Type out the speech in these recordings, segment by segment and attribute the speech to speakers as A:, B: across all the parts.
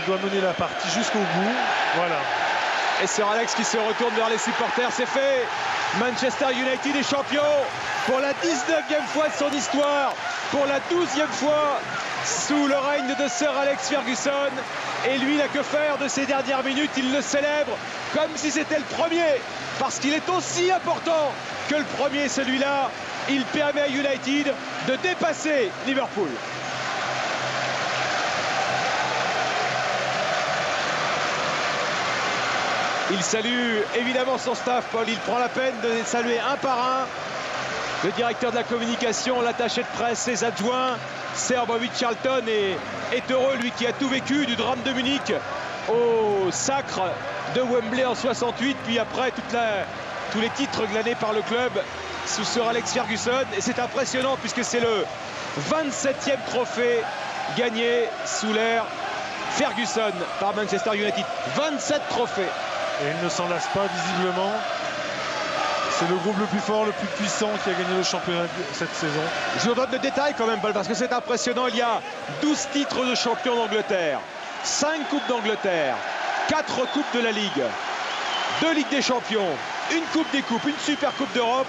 A: doit mener la partie jusqu'au bout. Voilà.
B: Et Sir Alex qui se retourne vers les supporters, c'est fait. Manchester United est champion pour la 19e fois de son histoire, pour la 12e fois sous le règne de Sir Alex Ferguson. Et lui, il n'a que faire de ces dernières minutes, il le célèbre comme si c'était le premier, parce qu'il est aussi important que le premier, celui-là. Il permet à United de dépasser Liverpool. Il salue évidemment son staff, Paul. Il prend la peine de saluer un par un le directeur de la communication, l'attaché de presse, ses adjoints. Sir Bobby Charlton est heureux, lui qui a tout vécu, du drame de Munich au sacre de Wembley en 68, puis après tous les titres glanés par le club sous Sir Alex Ferguson. Et c'est impressionnant puisque c'est le 27e trophée gagné sous l'ère Ferguson par Manchester United. 27 trophées.
A: Et il ne s'en lasse pas visiblement. C'est le groupe le plus fort, le plus puissant qui a gagné le championnat cette saison.
B: Je vous donne le détail quand même, Paul, parce que c'est impressionnant. Il y a 12 titres de champion d'Angleterre, 5 coupes d'Angleterre, 4 coupes de la Ligue, 2 Ligues des Champions, une coupe des coupes, une super coupe d'Europe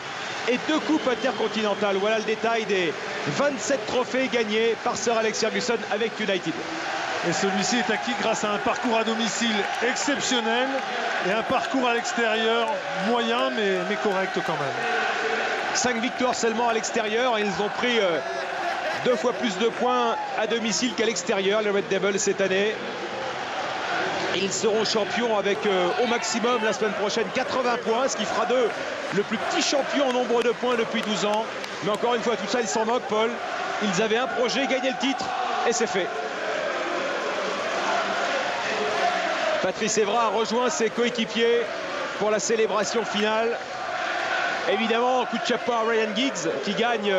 B: et 2 coupes intercontinentales. Voilà le détail des 27 trophées gagnés par Sir Alex Ferguson avec United.
A: Et celui-ci est acquis grâce à un parcours à domicile exceptionnel et un parcours à l'extérieur moyen mais correct quand même.
B: 5 victoires seulement à l'extérieur et ils ont pris 2 fois plus de points à domicile qu'à l'extérieur, les Red Devils, cette année. Ils seront champions avec au maximum la semaine prochaine 80 points, ce qui fera d'eux le plus petit champion en nombre de points depuis 12 ans. Mais encore une fois, tout ça, ils s'en moquent, Paul. Ils avaient un projet, gagner le titre, et c'est fait. Patrice Evra a rejoint ses coéquipiers pour la célébration finale. Évidemment, coup de chapeau à Ryan Giggs qui gagne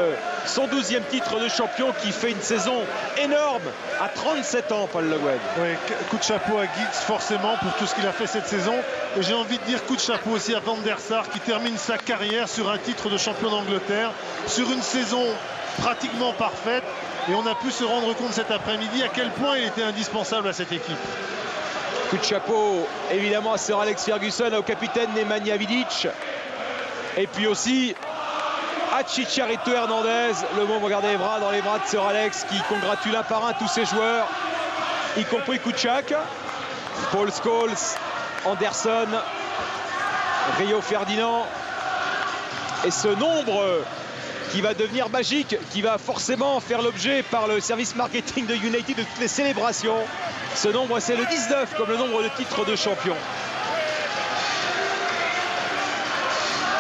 B: son 12e titre de champion, qui fait une saison énorme à 37 ans, Paul Le Guen.
A: Oui, coup de chapeau à Giggs forcément pour tout ce qu'il a fait cette saison. Et j'ai envie de dire coup de chapeau aussi à Van der Sar qui termine sa carrière sur un titre de champion d'Angleterre, sur une saison pratiquement parfaite. Et on a pu se rendre compte cet après-midi à quel point il était indispensable à cette équipe.
B: Coup de chapeau évidemment à Sir Alex Ferguson, au capitaine Nemanja Vidic. Et puis aussi à Chicharito Hernandez, le bon, regardez Evra dans les bras de Sir Alex qui congratule un par un tous ses joueurs, y compris Kuchak, Paul Scholes, Anderson, Rio Ferdinand. Et ce nombre qui va devenir magique, qui va forcément faire l'objet par le service marketing de United de toutes les célébrations. Ce nombre, c'est le 19 comme le nombre de titres de champion.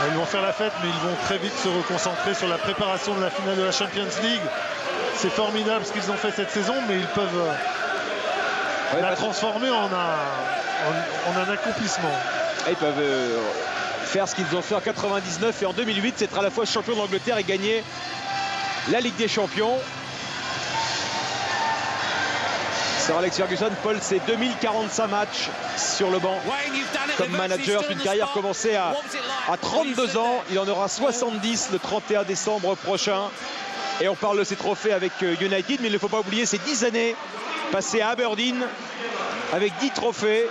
A: Ils vont faire la fête, mais ils vont très vite se reconcentrer sur la préparation de la finale de la Champions League. C'est formidable ce qu'ils ont fait cette saison, mais ils peuvent la transformer en un accomplissement.
B: Ils peuvent faire ce qu'ils ont fait en 99 et en 2008, c'est être à la fois champion d'Angleterre et gagner la Ligue des Champions. Sir Alex Ferguson, Paul, c'est 2045 matchs sur le banc comme manager. C'est une carrière commencée à 32 ans. Il en aura 70 le 31 décembre prochain. Et on parle de ses trophées avec United, mais il ne faut pas oublier ces 10 années passées à Aberdeen avec 10 trophées.